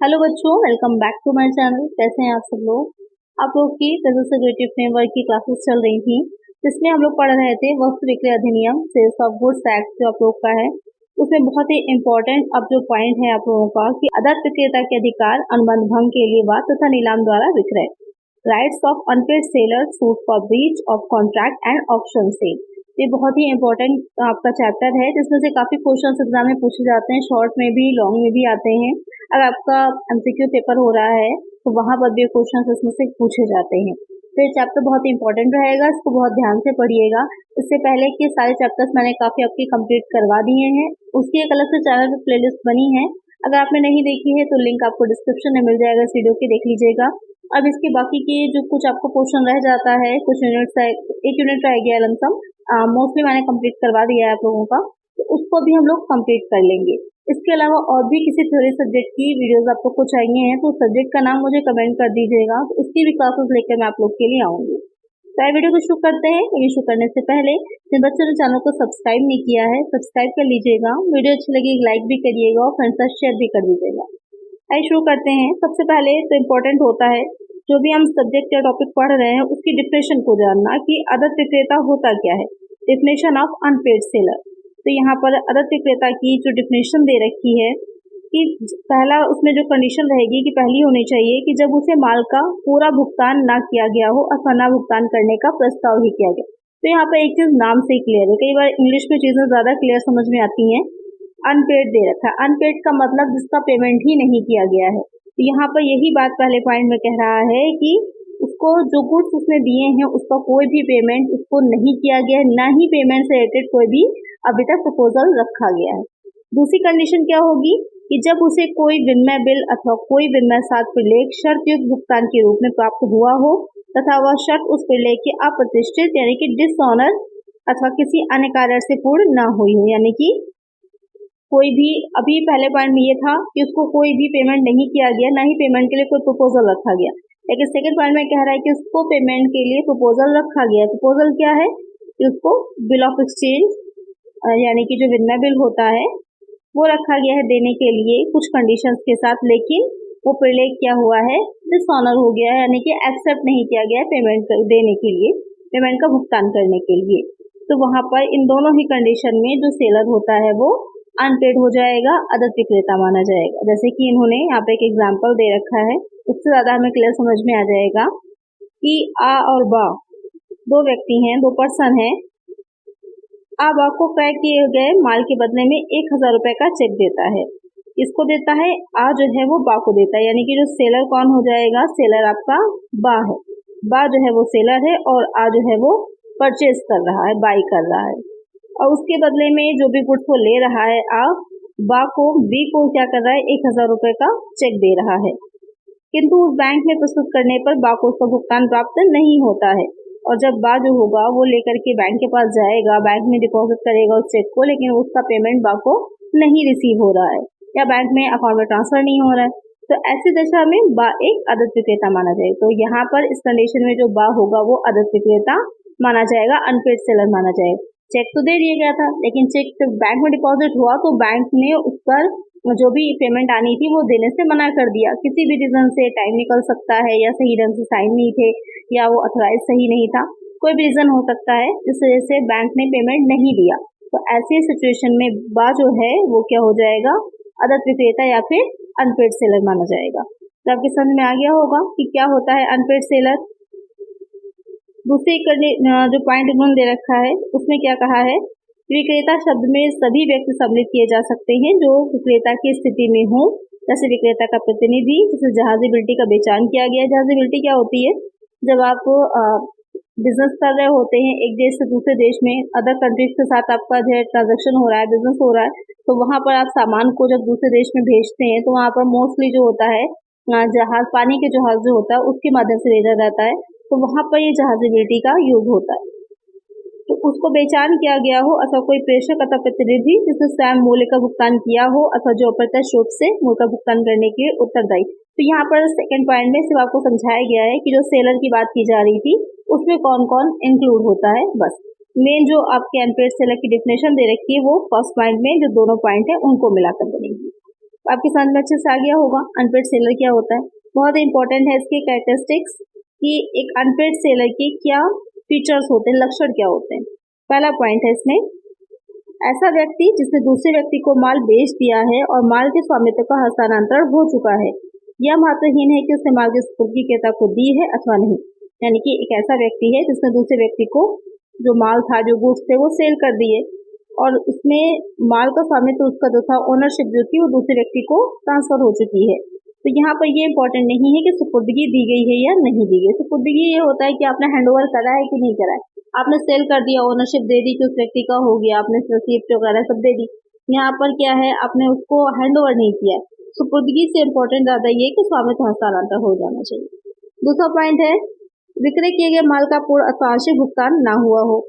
Hello बच्चों, welcome back to my channel. कैसे हैं आप सब लोग। आप लोग की रेजिस्ट्रेटिव फ्रेमवर्क की क्लासेस चल रही थी, जिसमें हम लोग पढ़ रहे थे वस्तु विक्रय अधिनियम सेल्स ऑफ गुड्स एक्ट जो आप लोग का है। उसमें बहुत ही इम्पोर्टेंट अब जो पॉइंट है आप लोगों का कि आदर्श विक्रेता के अधिकार अनुबंध भंग के लिए बात तथा नीलाम द्वारा विक्रय, rights of unpaired seller suit for breach of contract and option sell. ये बहुत ही इंपॉर्टेंट आपका चैप्टर है, जिसमें से काफी क्वेश्चंस एग्जाम में पूछे जाते हैं, शॉर्ट में भी लॉन्ग में भी आते हैं। अगर आपका एमसीक्यू पेपर हो रहा है तो वहां पर भी क्वेश्चंस इसमें से पूछे जाते हैं। तो ये चैप्टर बहुत ही इंपॉर्टेंट रहेगा, इसको बहुत ध्यान से पढ़िएगा। इससे पहले के सारे चैप्टर्स मैंने काफी आपके कंप्लीट करवा दिए हैं, उसकी एक अलग से चैनल पर प्लेलिस्ट बनी है। अगर आपने नहीं देखी है तो लिंक आपको डिस्क्रिप्शन में मिल जाएगा, इस वीडियो की देख लीजिएगा। अब इसके बाकी के जो कुछ आपको पोर्शन रह जाता है, कुछ यूनिट्स, एक यूनिट रह गया लमसम, मोस्टली मैंने कंप्लीट करवा दिया है आप लोगों का, तो उसको भी हम लोग कंप्लीट कर लेंगे। इसके अलावा और भी किसी थ्योरी सब्जेक्ट की वीडियोस आप लोग को चाहिए हैं तो सब्जेक्ट का नाम मुझे कमेंट कर दीजिएगा, तो उसकी भी क्लासेस लेकर मैं आप लोग के लिए आऊंगी। तो वीडियो को शुरू करते हैं। वीडियो शुरू करने से पहले जिन बच्चों ने चैनल को सब्सक्राइब नहीं किया है, सब्सक्राइब कर लीजिएगा। वीडियो अच्छी लगी लाइक भी करिएगा और फ्रेंड्स से शेयर भी कर दीजिएगा। आइए शुरू करते हैं। सबसे पहले तो इम्पोर्टेंट होता है जो भी हम सब्जेक्ट या टॉपिक पढ़ रहे हैं उसकी डिफिनेशन को जानना कि आदर्श विक्रेता होता क्या है। Definition of unpaired seller. तो यहाँ पर आदर्श विक्रेता की जो डिफिनेशन दे रखी है कि पहला उसमें जो कंडीशन रहेगी कि पहली होनी चाहिए कि जब उसे माल का पूरा भुगतान ना किया गया हो अथवा ना भुगतान करने का प्रस्ताव ही किया गया। तो यहाँ पर एक चीज नाम से ही क्लियर है, कई बार इंग्लिश में चीजें ज्यादा क्लियर समझ में आती हैं। अनपेड दे रखा है, अनपेड का मतलब जिसका पेमेंट ही नहीं किया गया है। तो यहाँ पर यही बात पहले पॉइंट में कह रहा है कि उसको जो गुड्स उसने दिए हैं उसका कोई भी पेमेंट उसको नहीं किया गया है, ना ही पेमेंट से रिलेटेड कोई भी अभी तक प्रपोजल रखा गया है। दूसरी कंडीशन क्या होगी कि जब उसे कोई विनिमय बिल अथवा कोई विनिमय साथ प्रलेख शर्त युक्त भुगतान के रूप में प्राप्त हुआ हो तथा वह शर्त उस प्रलेख की अप्रतिष्ठित यानी कि डिसऑनर अथवा किसी अन्य कार्य से पूर्ण न हुई हो, यानी कि कोई भी, अभी पहले पॉइंट में ये था कि उसको कोई भी पेमेंट नहीं किया गया, ना ही पेमेंट के लिए कोई प्रपोजल रखा गया। लेकिन सेकंड पॉइंट में कह रहा है कि उसको पेमेंट के लिए प्रपोजल रखा गया। प्रपोजल क्या है कि उसको बिल ऑफ एक्सचेंज यानी कि जो विनिमय बिल होता है वो रखा गया है देने के लिए कुछ कंडीशंस के साथ, लेकिन वो प्रलेख क्या हुआ है, डिसऑनर हो गया है, यानी कि एक्सेप्ट नहीं किया गया पेमेंट देने के लिए, पेमेंट का भुगतान करने के लिए। तो वहां पर इन दोनों ही कंडीशन में जो सेलर होता है वो अनपेड हो जाएगा, आदर्श विक्रेता माना जाएगा। जैसे कि इन्होंने यहाँ पे एक एग्जाम्पल दे रखा है, उससे ज्यादा हमें क्लियर समझ में आ जाएगा कि आ और बा दो व्यक्ति हैं, दो पर्सन हैं। आ बा को क्रय किए गए माल के बदले में 1000 रुपए का चेक देता है। इसको देता है, आ जो है वो बा को देता है, यानी कि जो सेलर कौन हो जाएगा, सेलर आपका बा है। बा जो है वो सेलर है और आ जो है वो परचेज कर रहा है, बाई कर रहा है। और उसके बदले में जो भी गुड्स वो ले रहा है आ बा को बी को क्या कर रहा है, 1000 रुपए का चेक दे रहा है। किंतु उस बैंक में प्रस्तुत करने पर बा को उसका भुगतान प्राप्त नहीं होता है। और जब बा जो होगा वो लेकर के बैंक के पास जाएगा, बैंक में डिपॉजिट करेगा उस चेक को, लेकिन उसका पेमेंट बा को नहीं रिसीव हो रहा है या बैंक में अकाउंट में ट्रांसफर नहीं हो रहा है, तो ऐसी दशा में बा एक आदर्श विक्रेता माना जाएगा। तो यहाँ पर इस कंडीशन में जो बा होगा वो आदर्श विक्रेता माना जाएगा, अनपेड सेलर माना जाएगा। चेक तो दे दिया गया था, लेकिन चेक जब बैंक में डिपॉजिट हुआ तो बैंक ने उस पर जो भी पेमेंट आनी थी वो देने से मना कर दिया। किसी भी रीजन से, टाइम निकल सकता है या सही ढंग से साइन नहीं थे या वो अथोराइज सही नहीं था, कोई भी रीजन हो सकता है जिस वजह से बैंक ने पेमेंट नहीं दिया। तो ऐसी सिचुएशन में बा जो है वो क्या हो जाएगा, आदर्श विक्रेता या फिर अनपेड सेलर माना जाएगा। तो आपके समझ में आ गया होगा कि क्या होता है अनपेड सेलर। दूसरी जो पॉइंट इन्होंने दे रखा है उसमें क्या कहा है, विक्रेता शब्द में सभी व्यक्ति सम्मिलित किए जा सकते हैं जो विक्रेता की स्थिति में हो, जैसे विक्रेता का प्रतिनिधि, जैसे जहाजीबिलिटी का बेचान किया गया। जहाजीबिलिटी क्या होती है, जब आप बिजनेस कर रहे होते हैं एक देश से दूसरे देश में, अदर कंट्रीज के साथ आपका जो ट्रांजेक्शन हो रहा है, बिजनेस हो रहा है, तो वहां पर आप सामान को जब दूसरे देश में भेजते हैं तो वहां पर मोस्टली जो होता है जहाज, पानी के जहाज जो होता है उसके माध्यम से भेजा जाता है, तो वहां पर ये जहाजीबिलिटी का यूज होता है। तो उसको बेचान किया गया हो अथवा कोई प्रेषक अथवा प्रतिनिधि जिसने स्वयं मूल्य का भुगतान किया हो अथवा जो अप्रत्यक्ष रूप से मूल्य का भुगतान करने के लिए उत्तरदायी। तो यहाँ पर सेकंड पॉइंट में सिर्फ आपको समझाया गया है कि जो सेलर की बात की जा रही थी उसमें कौन कौन इंक्लूड होता है। बस मेन जो आपके अनपेड सेलर की डिफिनेशन दे रखी है वो फर्स्ट पॉइंट में जो दोनों पॉइंट है उनको मिलाकर बनेगी। आपकी समझ में अच्छे से आ गया होगा अनपेड सेलर क्या होता है। बहुत इंपॉर्टेंट है इसके कैरेक्टरिस्टिक्स कि एक अनपेड सेलर के क्या फीचर्स होते हैं, लक्षण क्या होते हैं। पहला पॉइंट है इसमें, ऐसा व्यक्ति जिसने दूसरे व्यक्ति को माल बेच दिया है और माल के स्वामित्व का हस्तांतरण हो चुका है, यह महत्वहीन है कि उसने माल की स्फूर्ति क्रेता को दी है अथवा नहीं। यानी कि एक ऐसा व्यक्ति है जिसने दूसरे व्यक्ति को जो माल था, जो गुड्स थे, वो सेल कर दिए और उसमें माल का स्वामित्व, उसका जो था ओनरशिप जो थी, वो दूसरे व्यक्ति को ट्रांसफर हो चुकी है। तो यहाँ पर ये इंपॉर्टेंट नहीं है कि सुपुर्दगी दी गई है या नहीं दी गई। सुपुर्दगी ये होता है कि आपने हैंडओवर करा है कि नहीं करा है, आपने सेल कर दिया, ओनरशिप दे दी कि उस व्यक्ति का हो गया, आपने रिसीप्ट वगैरह सब दे दी। यहाँ पर क्या है, आपने उसको हैंडओवर नहीं किया है। सुपुर्दगी से इम्पोर्टेंट ज्यादा ये कि स्वामित्व हस्तांतरण हो जाना चाहिए। दूसरा पॉइंट है, विक्रय किए गए माल का पूर्ण अथवा आंशिक भुगतान ना हुआ हो।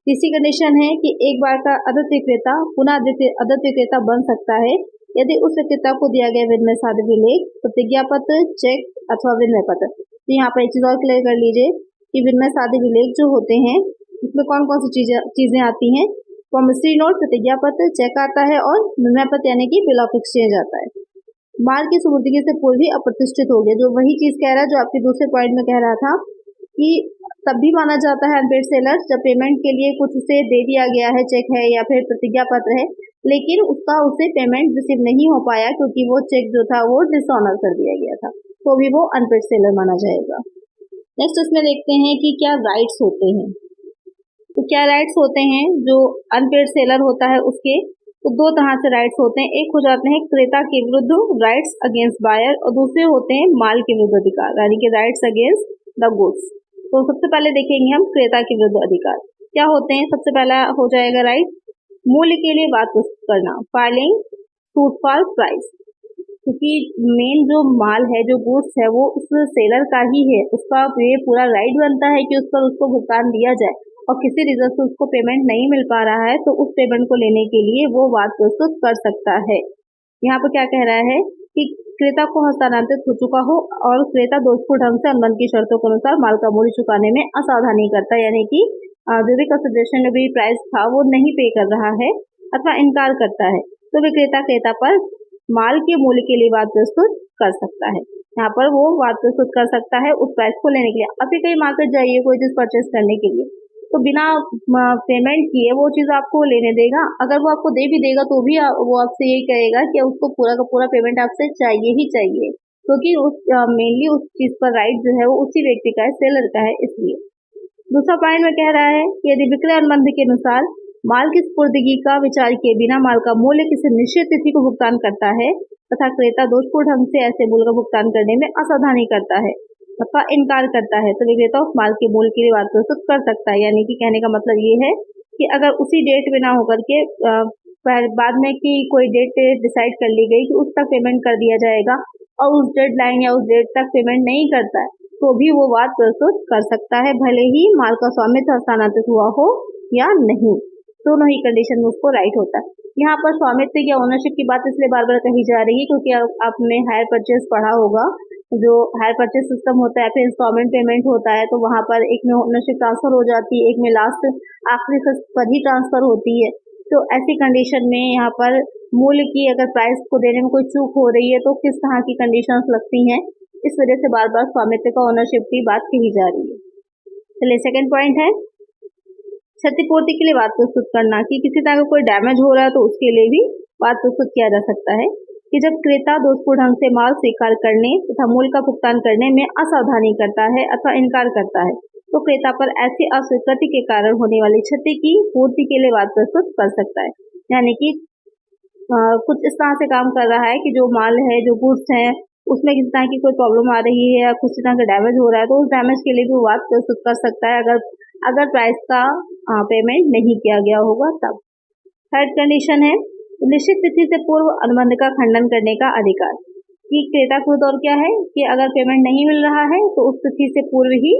तीसरी कंडीशन है कि एक बार का अदत विक्रेता पुनः अदत विक्रेता बन सकता है यदि उस विक्रेता को दिया गया विनिमय साध्य विलेख, प्रतिज्ञा पत्र, चेक अथवा विनिमय पत्र। तो यहाँ पर एक चीज और क्लियर कर लीजिए कि विनिमय साध्य विलेख जो होते हैं इसमें कौन कौन सी चीजें आती हैं। प्रॉमिसरी नोट, प्रतिज्ञा पत्र, चेक आता है और विनिमय पत्र यानी कि बिल ऑफ एक्सचेंज आता है। माल की सुपुर्दगी से पूर्व ही अप्रतिष्ठित हो गया, जो वही चीज कह रहा है जो आपके दूसरे पॉइंट में कह रहा था कि तब भी माना जाता है अनपेड सेलर जब पेमेंट के लिए कुछ उसे दे दिया गया है, चेक है या फिर प्रतिज्ञा पत्र है, लेकिन उसका उसे पेमेंट रिसीव नहीं हो पाया क्योंकि वो चेक जो था वो डिसऑनर कर दिया गया था, तो भी वो अनपेड सेलर माना जाएगा। नेक्स्ट इसमें देखते हैं कि क्या राइट्स होते हैं। तो क्या राइट्स होते हैं जो अनपेड सेलर होता है उसके, तो दो तरह से राइट्स होते हैं। एक हो जाते हैं क्रेता के विरुद्ध राइट्स अगेंस्ट बायर और दूसरे होते हैं माल के विरुद्ध अधिकार यानी कि राइट्स अगेंस्ट द गुड्स। तो सबसे पहले देखेंगे हम क्रेता के विरुद्ध अधिकार क्या होते हैं। सबसे पहला हो जाएगा राइट, मूल्य के लिए बात प्रस्तुत करना, फाइलिंग सूट फॉर प्राइस। क्योंकि मेन जो माल है, जो गुड्स है, वो उस सेलर का ही है, उसका ये पूरा राइट बनता है कि उस पर उसको भुगतान दिया जाए और किसी रीजन से उसको पेमेंट नहीं मिल पा रहा है तो उस पेमेंट को लेने के लिए वो बात प्रस्तुत कर सकता है। यहाँ पर क्या कह रहा है कि क्रेता को हस्तांतरित हो चुका हो और क्रेता दोषपूर्ण ढंग से अनुबंध की शर्तों के अनुसार माल का मूल्य चुकाने में असावधानी करता है, यानी कि जो भी कंसिडरेशन में भी प्राइस था वो नहीं पे कर रहा है अथवा इनकार करता है, तो विक्रेता क्रेता पर माल के मूल्य के लिए बात प्रस्तुत कर सकता है। यहाँ पर वो बात प्रस्तुत कर सकता है उस प्राइस को लेने के लिए। अभी कहीं मार्केट जाइए कोई चीज परचेस करने के लिए, तो बिना पेमेंट किए वो चीज आपको लेने देगा। अगर वो आपको दे भी देगा तो भी वो आपसे यही कहेगा कि उसको पूरा का पूरा पेमेंट आपसे चाहिए ही चाहिए, क्योंकि मेनली उस चीज पर राइट जो है वो उसी व्यक्ति का है, सेलर का है, इसलिए। दूसरा पॉइंट में कह रहा है कि यदि विक्रय अनुबंध के अनुसार माल की सुपुर्दगी का विचार किए बिना माल का मूल्य किसी निश्चित तिथि को भुगतान करता है तथा क्रेता दोषपूर्ण ढंग से ऐसे मूल्य का भुगतान करने में असावधानी करता है अथवा इनकार करता है, तो विक्रेता उस माल के मूल्य के लिए बात प्रस्तुत कर सकता है। यानी कि कहने का मतलब ये है कि अगर उसी डेट में ना होकर के बाद में की कोई डेट डिसाइड कर ली गई कि उस तक पेमेंट कर दिया जाएगा और उस डेड लाइन या उस डेट तक पेमेंट नहीं करता है, तो भी वो बात प्रस्तुत कर सकता है, भले ही माल का स्वामित्व हस्तांतरित हुआ हो या नहीं। दोनों ही कंडीशन में उसको राइट होता है। यहाँ पर स्वामित्व या ओनरशिप की बात इसलिए बार बार कही जा रही है क्योंकि आपने हायर परचेस पढ़ा होगा, जो हायर परचेस सिस्टम होता है, फिर इंस्टॉलमेंट पेमेंट होता है, तो वहां पर एक में ओनरशिप ट्रांसफर हो जाती है, एक में लास्ट आखिरी किस्त पर ही ट्रांसफर होती है। तो ऐसी कंडीशन में यहाँ पर मूल्य की अगर प्राइस को देने में कोई चूक हो रही है तो किस तरह की कंडीशंस लगती हैं, इस वजह से बार बार स्वामित्व का ओनरशिप की बात कही जा रही है। चलिए सेकंड पॉइंट है क्षतिपूर्ति के लिए बात प्रस्तुत करना, कि किसी तरह का कोई डैमेज हो रहा है तो उसके लिए भी बात प्रस्तुत किया जा सकता है। कि जब क्रेता दोषपूर्ण ढंग से माल स्वीकार करने तथा मूल्य का भुगतान करने में असावधानी करता है अथवा इनकार करता है तो क्रेता पर ऐसी अस्वीकृति के कारण होने वाली क्षति की पूर्ति के लिए बात प्रस्तुत कर सकता है। यानी कि कुछ इस तरह से काम कर रहा है कि जो माल है, जो गुड्स हैं, उसमें किसी तरह की कोई प्रॉब्लम आ रही है या कुछ तरह का डैमेज हो रहा है तो उस डैमेज के लिए भी वो बात प्रस्तुत कर सकता है अगर प्राइस का पेमेंट नहीं किया गया होगा तब। थर्ड कंडीशन है निश्चित तिथि से पूर्व अनुबंध का खंडन करने का अधिकार, कि क्रेता खुद और क्या है कि अगर पेमेंट नहीं मिल रहा है तो उस तिथि से पूर्व ही,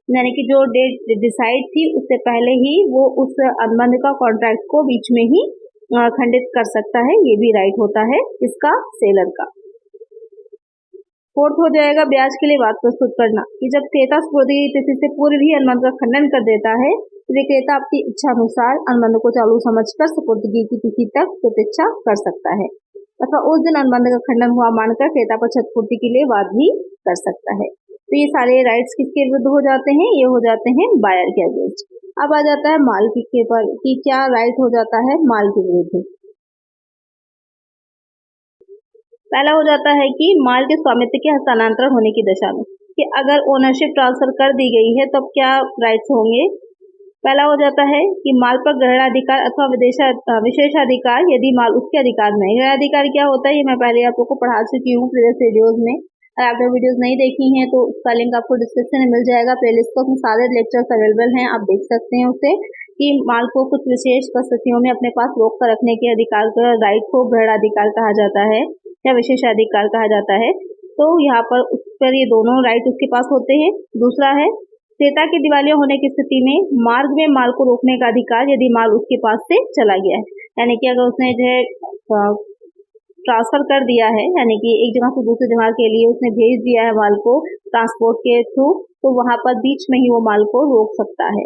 यानी कि जो डेट डिसाइड थी उससे पहले ही वो उस अनुबंध का कॉन्ट्रैक्ट को बीच में ही खंडित कर सकता है। ये भी राइट होता है इसका, सेलर का। फोर्थ हो जाएगा ब्याज के लिए बात प्रस्तुत करना, कि जब क्रेता सुपुर्दगी तिथि से पूर्व ही अनुबंध का खंडन कर देता है तो विक्रेता अपनी इच्छा अनुसार अनुबंध को चालू समझकर सुपुर्दगी की तिथि तक प्रतीक्षा कर सकता है। अथवा उस दिन अनुबंध का खंडन हुआ मानकर क्रेता पर क्षतिपूर्ति के लिए वाद भी कर सकता है। तो ये सारे राइट्स किसके विरुद्ध हो जाते हैं? ये हो जाते हैं बायर के अगेंस्ट। अब आ जाता है मालिक के पर कि क्या राइट हो जाता है माल के विरुद्ध। पहला हो जाता है कि माल के स्वामित्व के हस्तांतरण होने की दशा में, कि अगर ओनरशिप ट्रांसफर कर दी गई है तब क्या राइट्स होंगे। पहला हो जाता है कि माल पर ग्रहणाधिकार अथवा विशेषाधिकार यदि माल उसके अधिकार में। ग्रहणाधिकार क्या होता है ये मैं पहले आप लोग को पढ़ा चुकी हूँ प्रीवियस वीडियोज में। अगर आपने वीडियोज नहीं देखी हैं तो उसका लिंक आपको डिस्क्रिप्शन में मिल जाएगा। प्लेलिस्ट पर सारे लेक्चर्स अवेलेबल हैं, आप देख सकते हैं उसे। कि माल को कुछ विशेष परिस्थितियों में अपने पास रोक कर रखने के अधिकार का राइट को ग्रहणाधिकार कहा जाता है या विशेषाधिकार कहा जाता है। तो यहाँ पर उस पर ये दोनों राइट उसके पास होते हैं। दूसरा है क्रेता के दिवालिया होने की स्थिति में मार्ग में माल को रोकने का अधिकार यदि माल उसके पास से चला गया है, यानी कि अगर उसने जो है ट्रांसफर कर दिया है, यानी कि एक जगह से दूसरी जगह के लिए उसने भेज दिया है माल को ट्रांसपोर्ट के थ्रू, तो वहां पर बीच में ही वो माल को रोक सकता है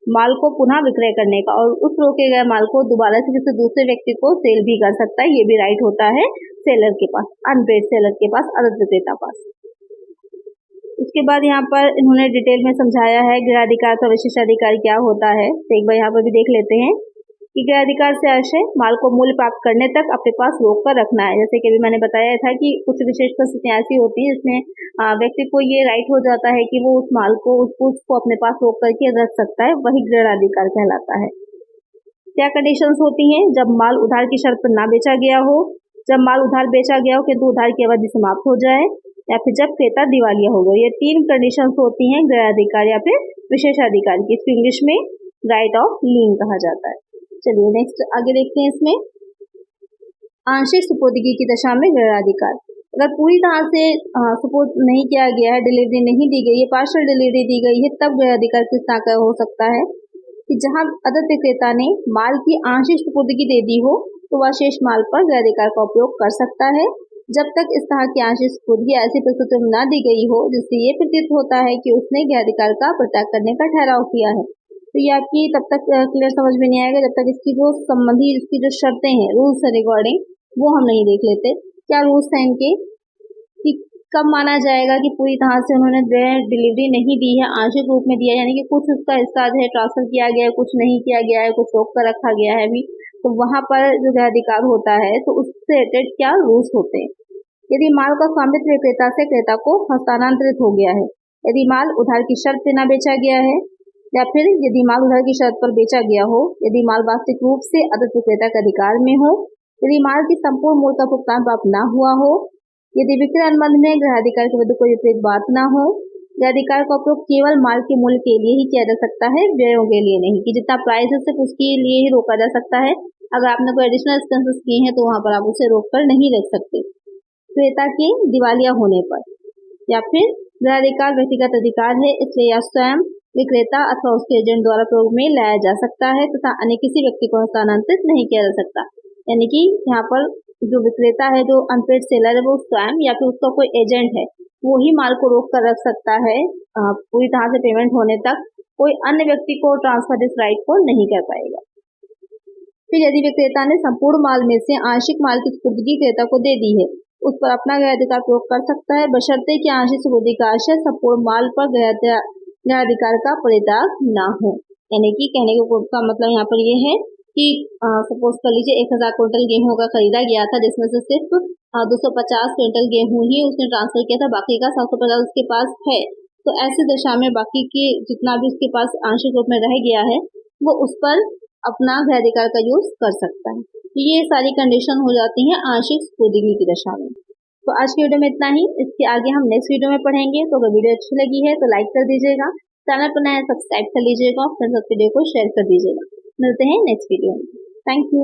माल को पुनः विक्रय करने का, और उस रोके गए माल को दोबारा से किसी दूसरे व्यक्ति को सेल भी कर सकता है। ये भी राइट होता है सेलर के पास, अनपेड सेलर के पास, आदत विक्रेता पास। उसके बाद यहाँ पर इन्होंने डिटेल में समझाया है गृहाधिकार का विशेषाधिकार क्या होता है। तो एक बार यहाँ पर भी देख लेते हैं कि गृहाधिकार से आशय माल को मूल्य प्राप्त करने तक अपने पास रोक कर रखना है। जैसे कि अभी मैंने बताया था कि कुछ विशेष परिस्थितियां ऐसी होती हैं जिसमें व्यक्ति को ये राइट हो जाता है कि वो उस माल को उसको अपने पास रोक करके रख सकता है, वही गृहाधिकार कहलाता है। क्या कंडीशंस होती हैं? जब माल उधार की शर्त पर ना बेचा गया हो, जब माल उधार बेचा गया हो किंतु उधार की अवधि समाप्त हो जाए, या फिर जब क्रेता दिवालिया हो गया। ये तीन कंडीशंस होती हैं गृहाधिकार या फिर विशेषाधिकार की। इसको इंग्लिश में राइट ऑफ लीन कहा जाता है। चलिए नेक्स्ट आगे देखते हैं। इसमें आंशिक सुपुर्दगी की दशा में गृहाधिकार, अगर पूरी तरह से सुपुर्द नहीं किया गया है, डिलीवरी नहीं दी गई है, पार्शियल डिलीवरी दी गई है, तब गृहाधिकार किस तरह का हो सकता है कि जहां आदत विक्रेता ने माल की आंशिक सुपुर्दगी दे दी हो तो वह शेष माल पर गृहाधिकार का उपयोग कर सकता है, जब तक इस तरह की आंशिक सुपुर्दगी ऐसी परिस्थितियों में न दी गई हो जिससे ये प्रतीत होता है कि उसने गृहाधिकार का परित्याग करने का ठहराव किया है। तो ये आपकी तब तक क्लियर समझ में नहीं आएगा जब तक इसकी जो संबंधी इसकी जो शर्तें हैं रूल्स से रिगार्डिंग वो हम नहीं देख लेते। क्या रूल्स हैं इनके कि कब माना जाएगा कि पूरी तरह से उन्होंने डिलीवरी नहीं दी है, आंशिक रूप में दिया है, यानी कि कुछ उसका हिस्सा जो है ट्रांसफर किया गया है, कुछ नहीं किया गया है, कुछ रोक कर रखा गया है भी, तो वहां पर जो अधिकार होता है तो उससे रिलेटेड क्या रूल्स होते हैं। यदि माल का स्वामित्व विक्रेता से क्रेता को हस्तांतरित हो गया है, यदि माल उधार की शर्त पर न बेचा गया है, या फिर यदि माल उधार की शर्त पर बेचा गया हो, यदि माल वास्तविक रूप से आदत विक्रेता के अधिकार में हो, यदि माल की संपूर्ण मूल्य का भुगतान प्राप्त न हुआ हो, यदि विक्रय अनुबंध में गृहाधिकार के विरुद्ध कोई विपरीत बात न हो। गृहाधिकार का उपयोग केवल माल के मूल्य के लिए ही किया जा सकता है, व्ययों के लिए नहीं, कि जितना प्राइस है सिर्फ उसके लिए ही रोका जा सकता है। अगर आपने कोई एडिशनल एक्सपेंसेस किए हैं तो वहां पर आप उसे रोक कर नहीं रख सकते। क्रेता के दिवालिया होने पर, या फिर गृहाधिकार व्यक्तिगत अधिकार है, इसलिए या स्वयं विक्रेता अथवा उसके एजेंट द्वारा प्रयोग में लाया जा सकता है तथा अन्य किसी व्यक्ति को हस्तांतरित नहीं किया जा सकता। यानी कि यहाँ पर जो विक्रेता है, जो अनपेड सेलर है, वो स्वयं या फिर उसका कोई एजेंट है, वो ही माल को रोक कर रख सकता है पूरी तरह से पेमेंट होने तक। कोई अन्य व्यक्ति को ट्रांसफर इस राइट को नहीं कर पाएगा। फिर यदि विक्रेता ने संपूर्ण माल में से आंशिक माल की सुपुर्दगी क्रेता को दे दी है, उस पर अपना गृहाधिकार प्रयोग कर सकता है, बशर्ते कि आंशिक सुपुर्दगी का आशय संपूर्ण माल पर गृहाधिकार का परित्याग न हो। यानी कि कहने का मतलब यहाँ पर यह है कि सपोज कर लीजिए 1000 क्विंटल गेहूं का खरीदा गया था, जिसमें से सिर्फ 250 क्विंटल गेहूं ही उसने ट्रांसफर किया था, बाकी का 750 उसके पास है। तो ऐसी दशा में बाकी के जितना भी उसके पास आंशिक रूप में रह गया है वो उस पर अपना गृहाधिकार का यूज कर सकता है। ये सारी कंडीशन हो जाती हैं आंशिक सुपुर्दगी की दशा में। तो आज की वीडियो में इतना ही, इसके आगे हम नेक्स्ट वीडियो में पढ़ेंगे। तो अगर वीडियो अच्छी लगी है तो लाइक कर दीजिएगा, चैनल पर नया सब्सक्राइब कर लीजिएगा, फ्रेंड्स वीडियो को शेयर कर दीजिएगा। मिलते हैं नेक्स्ट वीडियो में। Thank you.